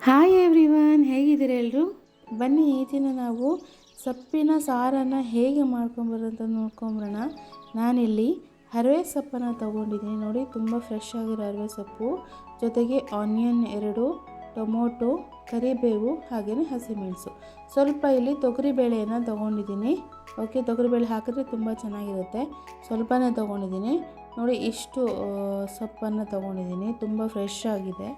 Hi everyone, ಹೇಗಿದ್ದೀರಾ ಎಲ್ಲರೂ? ಬನ್ನಿ ಈ ದಿನ ನಾವು ಸೊಪ್ಪಿನ ಸಾರನ್ನು ಹೇಗೆ ಮಾಡ್ಕೊಂಬರೋಂತ ನೋಡ್ಕೊಂಬರೋಣ. ನಾನಿಲ್ಲಿ ಹರವೆ ಸೊಪ್ಪನ್ನು ತೊಗೊಂಡಿದ್ದೀನಿ. ನೋಡಿ, ತುಂಬ ಫ್ರೆಶ್ ಆಗಿರೋ ಹರವೆ ಸೊಪ್ಪು, ಜೊತೆಗೆ ಆನಿಯನ್ 2, ಟೊಮೊಟೊ, ಕರಿಬೇವು, ಹಾಗೆಯೇ ಹಸಿಮೆಣಸು. ಸ್ವಲ್ಪ ಇಲ್ಲಿ ತೊಗರಿಬೇಳೆಯನ್ನು ತೊಗೊಂಡಿದ್ದೀನಿ. ಓಕೆ, ತೊಗರಿಬೇಳೆ ಹಾಕಿದ್ರೆ ತುಂಬ ಚೆನ್ನಾಗಿರುತ್ತೆ. ಸ್ವಲ್ಪನೇ ತೊಗೊಂಡಿದ್ದೀನಿ. ನೋಡಿ, ಇಷ್ಟು ಸೊಪ್ಪನ್ನು ತೊಗೊಂಡಿದ್ದೀನಿ. ತುಂಬ ಫ್ರೆಶ್ ಆಗಿದೆ.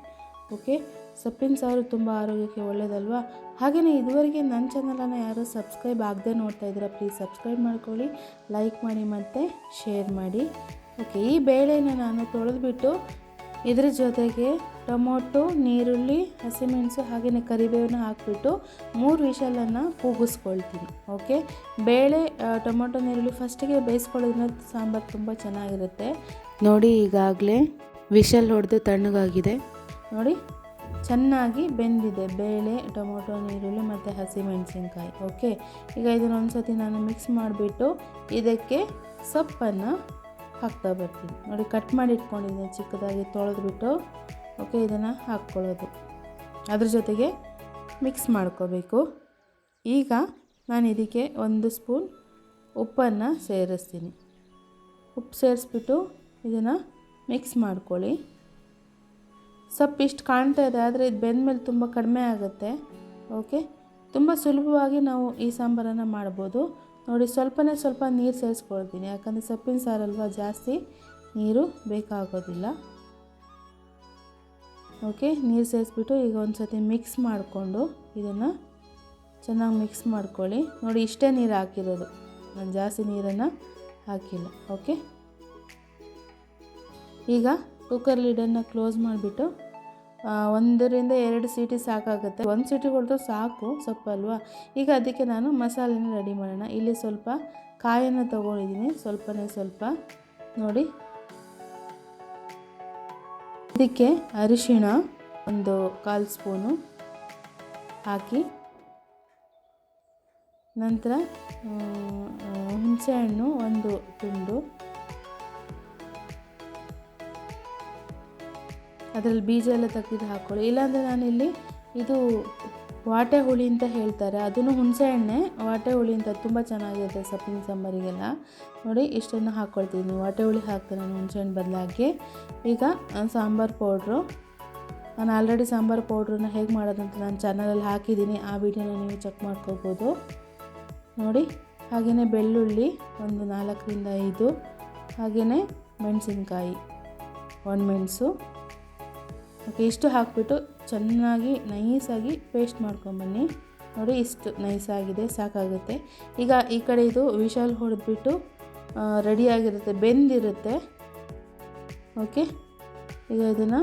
ಓಕೆ, ಸೊಪ್ಪಿನ ಸಾರು ತುಂಬ ಆರೋಗ್ಯಕ್ಕೆ ಒಳ್ಳೆಯದಲ್ವಾ? ಹಾಗೆಯೇ ಇದುವರೆಗೆ ನನ್ನ ಚಾನಲನ್ನು ಯಾರು ಸಬ್ಸ್ಕ್ರೈಬ್ ಆಗದೆ ನೋಡ್ತಾ ಇದ್ದೀರಾ, ಪ್ಲೀಸ್ ಸಬ್ಸ್ಕ್ರೈಬ್ ಮಾಡ್ಕೊಳ್ಳಿ, ಲೈಕ್ ಮಾಡಿ ಮತ್ತು ಶೇರ್ ಮಾಡಿ. ಓಕೆ, ಈ ಬೇಳೆನ ನಾನು ತೊಳೆದ್ಬಿಟ್ಟು ಇದ್ರ ಜೊತೆಗೆ ಟೊಮೊಟೊ, ನೀರುಳ್ಳಿ, ಹಸಿಮೆಣಸು ಹಾಗೆಯೇ ಕರಿಬೇವನ್ನ ಹಾಕಿಬಿಟ್ಟು 3 ವಿಷಲನ್ನು ಕೂಗಿಸ್ಕೊಳ್ತೀನಿ. ಓಕೆ, ಬೇಳೆ, ಟೊಮೊಟೊ, ನೀರುಳ್ಳಿ ಫಸ್ಟಿಗೆ ಬೇಯಿಸ್ಕೊಳ್ಳೋದ್ರಿಂದ ಸಾಂಬಾರು ತುಂಬ ಚೆನ್ನಾಗಿರುತ್ತೆ. ನೋಡಿ, ಈಗಾಗಲೇ ವಿಷಲ್ ಹೊಡೆದು ತಣ್ಣಗಾಗಿದೆ. ನೋಡಿ, ಚೆನ್ನಾಗಿ ಬೆಂದಿದೆ ಬೇಳೆ, ಟೊಮೊಟೊ, ನೀರುಳ್ಳಿ ಮತ್ತು ಹಸಿಮೆಣಸಿನ್ಕಾಯಿ. ಓಕೆ, ಈಗ ಇದನ್ನು ಒಂದು ಸತಿ ನಾನು ಮಿಕ್ಸ್ ಮಾಡಿಬಿಟ್ಟು ಇದಕ್ಕೆ ಸೊಪ್ಪನ್ನು ಹಾಕ್ತಾ ಬರ್ತೀನಿ. ನೋಡಿ, ಕಟ್ ಮಾಡಿ ಇಟ್ಕೊಂಡಿದ್ದೀನಿ ಚಿಕ್ಕದಾಗಿ ತೊಳೆದ್ಬಿಟ್ಟು. ಓಕೆ, ಇದನ್ನು ಹಾಕ್ಕೊಳ್ಳೋದು, ಅದ್ರ ಜೊತೆಗೆ ಮಿಕ್ಸ್ ಮಾಡ್ಕೋಬೇಕು. ಈಗ ನಾನು ಇದಕ್ಕೆ 1 ಸ್ಪೂನ್ ಉಪ್ಪನ್ನು ಸೇರಿಸ್ತೀನಿ. ಉಪ್ಪು ಸೇರಿಸ್ಬಿಟ್ಟು ಇದನ್ನು ಮಿಕ್ಸ್ ಮಾಡ್ಕೊಳ್ಳಿ. ಸೊಪ್ಪು ಇಷ್ಟು ಕಾಣ್ತಾ ಇದೆ, ಆದರೆ ಇದು ಬೆಂದಮೇಲೆ ತುಂಬ ಕಡಿಮೆ ಆಗುತ್ತೆ. ಓಕೆ, ತುಂಬ ಸುಲಭವಾಗಿ ನಾವು ಈ ಸಾಂಬಾರನ್ನು ಮಾಡ್ಬೋದು. ನೋಡಿ, ಸ್ವಲ್ಪ ನೀರು ಸೇರಿಸ್ಕೊಳ್ತೀನಿ, ಯಾಕಂದರೆ ಸೊಪ್ಪಿನ ಸಾರಲ್ವ, ಜಾಸ್ತಿ ನೀರು ಬೇಕಾಗೋದಿಲ್ಲ. ಓಕೆ, ನೀರು ಸೇರಿಸ್ಬಿಟ್ಟು ಈಗ ಒಂದು ಸತಿ ಮಿಕ್ಸ್ ಮಾಡಿಕೊಂಡು ಇದನ್ನು ಚೆನ್ನಾಗಿ ಮಿಕ್ಸ್ ಮಾಡ್ಕೊಳ್ಳಿ. ನೋಡಿ, ಇಷ್ಟೇ ನೀರು ಹಾಕಿರೋದು, ನಾನು ಜಾಸ್ತಿ ನೀರನ್ನು ಹಾಕಿಲ್ಲ. ಓಕೆ, ಈಗ ಕುಕ್ಕರ್ ಲಿಡನ್ನು ಕ್ಲೋಸ್ ಮಾಡಿಬಿಟ್ಟು 1 ರಿಂದ 2 ಸೀಟಿ ಸಾಕಾಗುತ್ತೆ. 1 ಸೀಟಿ ಹೊಡೆದು ಸಾಕು, ಸೊಪ್ಪಲ್ವಾ. ಈಗ ಅದಕ್ಕೆ ನಾನು ಮಸಾಲೆನ ರೆಡಿ ಮಾಡೋಣ. ಇಲ್ಲಿ ಸ್ವಲ್ಪ ಕಾಯನ್ನು ತೊಗೊಂಡಿದ್ದೀನಿ, ಸ್ವಲ್ಪ ನೋಡಿ. ಇದಕ್ಕೆ ಅರಿಶಿಣ 1/4 ಸ್ಪೂನು ಹಾಕಿ, ನಂತರ ಹುಣಸೆಹಣ್ಣು 1 ತುಂಡು, ಅದರಲ್ಲಿ ಬೀಜ ಎಲ್ಲ ತೆಗೆದು ಹಾಕ್ಕೊಳ್ಳಿ. ಇಲ್ಲಾಂದರೆ ನಾನಿಲ್ಲಿ ಇದು ವಾಟೆ ಹುಳಿ ಅಂತ ಹೇಳ್ತಾರೆ, ಅದನ್ನು ಹುಣಸೆ ಎಣ್ಣೆ ವಾಟೆ ಹುಳಿ ಅಂತ ತುಂಬ ಚೆನ್ನಾಗಿರುತ್ತೆ ಸೊಪ್ಪಿನ ಸಾಂಬಾರಿಗೆಲ್ಲ. ನೋಡಿ, ಇಷ್ಟನ್ನು ಹಾಕ್ಕೊಳ್ತೀನಿ. ವಾಟೆ ಹುಳಿ ಹಾಕ್ತೀನಿ ನಾನು ಹುಣಸೆ ಹಣ್ಣು ಬದಲಾಗಿ. ಈಗ ಸಾಂಬಾರು ಪೌಡ್ರು, ನಾನು ಆಲ್ರೆಡಿ ಸಾಂಬಾರು ಪೌಡ್ರನ್ನ ಹೇಗೆ ಮಾಡೋದಂತ ನಾನು ಚಾನಲಲ್ಲಿ ಹಾಕಿದ್ದೀನಿ, ಆ ವಿಡಿಯೋನ ನೀವು ಚೆಕ್ ಮಾಡ್ಕೋಬೋದು. ನೋಡಿ, ಹಾಗೆಯೇ ಬೆಳ್ಳುಳ್ಳಿ 4 ರಿಂದ 5, ಹಾಗೆಯೇ ಮೆಣಸಿನ್ಕಾಯಿ 1 ಮೆಣಸು. ಓಕೆ, ಇಷ್ಟು ಹಾಕಿಬಿಟ್ಟು ಚೆನ್ನಾಗಿ ನೈಸಾಗಿ ಪೇಸ್ಟ್ ಮಾಡ್ಕೊಂಬನ್ನಿ. ನೋಡಿ, ಇಷ್ಟು ನೈಸಾಗಿದೆ, ಸಾಕಾಗುತ್ತೆ. ಈಗ ಈ ಕಡೆ ಇದು ವಿಷಲ್ ಹೊಡೆದ್ಬಿಟ್ಟು ರೆಡಿಯಾಗಿರುತ್ತೆ, ಬೆಂದಿರುತ್ತೆ. ಓಕೆ, ಈಗ ಇದನ್ನು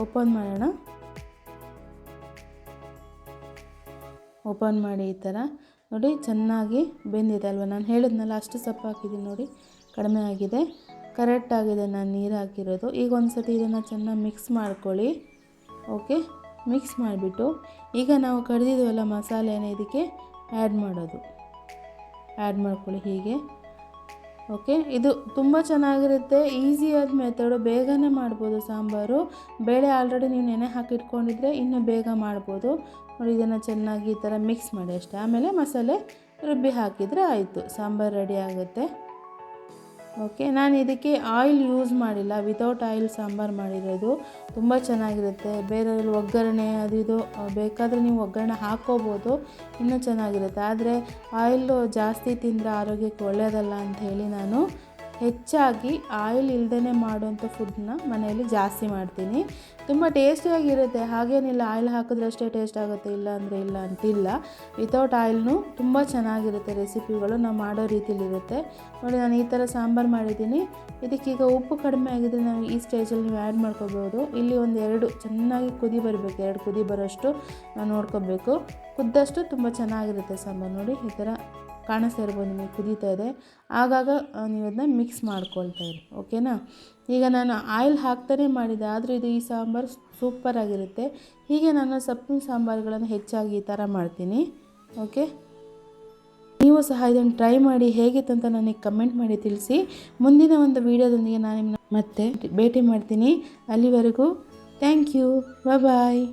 ಓಪನ್ ಮಾಡೋಣ. ಓಪನ್ ಮಾಡಿ ಈ ಥರ ನೋಡಿ, ಚೆನ್ನಾಗಿ ಬೆಂದಿದೆ ಅಲ್ವ. ನಾನು ಹೇಳಿದ್ನಲ್ಲ, ಅಷ್ಟು ಸೊಪ್ಪು ಹಾಕಿದ್ದೀನಿ. ನೋಡಿ, ಕಡಿಮೆ ಆಗಿದೆ, ಕರೆಕ್ಟಾಗಿದೆ ನಾನು ನೀರು ಹಾಕಿರೋದು. ಈಗ ಒಂದು ಸತಿ ಇದನ್ನು ಚೆನ್ನಾಗಿ ಮಿಕ್ಸ್ ಮಾಡ್ಕೊಳ್ಳಿ. ಓಕೆ, ಮಿಕ್ಸ್ ಮಾಡಿಬಿಟ್ಟು ಈಗ ನಾವು ಕಡಿದಿದ್ವಲ್ಲ ಮಸಾಲೆನ ಇದಕ್ಕೆ ಆ್ಯಡ್ ಮಾಡ್ಕೊಳ್ಳಿ ಹೀಗೆ. ಓಕೆ, ಇದು ತುಂಬ ಚೆನ್ನಾಗಿರುತ್ತೆ, ಈಸಿಯಾದ ಮೆಥಡು, ಬೇಗನೆ ಮಾಡ್ಬೋದು ಸಾಂಬಾರು. ಬೇಳೆ ಆಲ್ರೆಡಿ ನೀವು ನೆನೆ ಹಾಕಿಟ್ಕೊಂಡಿದ್ರೆ ಇನ್ನೂ ಬೇಗ ಮಾಡ್ಬೋದು. ನೋಡಿ, ಇದನ್ನು ಚೆನ್ನಾಗಿ ಈ ಥರ ಮಿಕ್ಸ್ ಮಾಡಿ ಅಷ್ಟೇ. ಆಮೇಲೆ ಮಸಾಲೆ ರುಬ್ಬಿ ಹಾಕಿದರೆ ಆಯಿತು, ಸಾಂಬಾರು ರೆಡಿ ಆಗುತ್ತೆ. ಓಕೆ, ನಾನು ಇದಕ್ಕೆ ಆಯಿಲ್ ಯೂಸ್ ಮಾಡಿಲ್ಲ, ವಿತೌಟ್ ಆಯಿಲ್ ಸಾಂಬಾರು ಮಾಡಿರೋದು. ತುಂಬ ಚೆನ್ನಾಗಿರುತ್ತೆ. ಬೇರೆ ಒಗ್ಗರಣೆ ಅದು ಇದು ಬೇಕಾದರೆ ನೀವು ಒಗ್ಗರಣೆ ಹಾಕ್ಕೋಬೋದು, ಇನ್ನೂ ಚೆನ್ನಾಗಿರುತ್ತೆ. ಆದರೆ ಆಯಿಲು ಜಾಸ್ತಿ ತಿಂದರೆ ಆರೋಗ್ಯಕ್ಕೆ ಒಳ್ಳೆಯದಲ್ಲ ಅಂತ ಹೇಳಿ ನಾನು ಹೆಚ್ಚಾಗಿ ಆಯಿಲ್ ಇಲ್ಲದೇ ಮಾಡುವಂಥ ಫುಡ್ನ ಮನೆಯಲ್ಲಿ ಜಾಸ್ತಿ ಮಾಡ್ತೀನಿ. ತುಂಬ ಟೇಸ್ಟಿಯಾಗಿರುತ್ತೆ, ಹಾಗೇನಿಲ್ಲ ಆಯಿಲ್ ಹಾಕಿದ್ರೆ ಅಷ್ಟೇ ಟೇಸ್ಟ್ ಆಗುತ್ತೆ, ಇಲ್ಲ ಅಂದರೆ ಇಲ್ಲ ಅಂತಿಲ್ಲ. ವಿತೌಟ್ ಆಯಿಲ್ನು ತುಂಬ ಚೆನ್ನಾಗಿರುತ್ತೆ ರೆಸಿಪಿಗಳು, ನಾವು ಮಾಡೋ ರೀತಿಲಿರುತ್ತೆ. ನೋಡಿ, ನಾನು ಈ ಥರ ಸಾಂಬಾರು ಮಾಡಿದ್ದೀನಿ. ಇದಕ್ಕೀಗ ಉಪ್ಪು ಕಡಿಮೆ ಆಗಿದ್ರೆ ನಾವು ಈ ಸ್ಟೇಜಲ್ಲಿ ನೀವು ಆ್ಯಡ್ ಮಾಡ್ಕೋಬೋದು. ಇಲ್ಲಿ 2 ಚೆನ್ನಾಗಿ ಕುದಿ ಬರಬೇಕು, 2 ಕುದಿ ಬರೋಷ್ಟು ನಾವು ನೋಡ್ಕೋಬೇಕು. ಕುದ್ದಷ್ಟು ತುಂಬ ಚೆನ್ನಾಗಿರುತ್ತೆ ಸಾಂಬಾರು. ನೋಡಿ, ಈ ಥರ ಕಾಣಿಸ್ತಾ ಇರ್ಬೋದು ನಿಮಗೆ, ಕುದೀತಾ ಇದೆ. ಆಗಾಗ ನೀವು ಅದನ್ನ ಮಿಕ್ಸ್ ಮಾಡ್ಕೊಳ್ತಾ ಇರಿ. ಓಕೆನಾ? ಈಗ ನಾನು ಆಯಿಲ್ ಹಾಕ್ತಾನೆ ಮಾಡಿದೆ, ಆದರೂ ಇದು ಈ ಸಾಂಬಾರು ಸೂಪರಾಗಿರುತ್ತೆ. ಹೀಗೆ ನಾನು ಸೊಪ್ಪಿನ ಸಾಂಬಾರುಗಳನ್ನು ಹೆಚ್ಚಾಗಿ ಈ ಥರ ಮಾಡ್ತೀನಿ. ಓಕೆ, ನೀವು ಸಹ ಇದನ್ನು ಟ್ರೈ ಮಾಡಿ, ಹೇಗಿತ್ತು ಅಂತ ನನಗೆ ಕಮೆಂಟ್ ಮಾಡಿ ತಿಳಿಸಿ. ಮುಂದಿನ ಒಂದು ವಿಡಿಯೋದೊಂದಿಗೆ ನಾನು ನಿಮ್ಮನ್ನ ಮತ್ತೆ ಭೇಟಿ ಮಾಡ್ತೀನಿ. ಅಲ್ಲಿವರೆಗೂ ಥ್ಯಾಂಕ್ ಯು, ಬಾಯ್.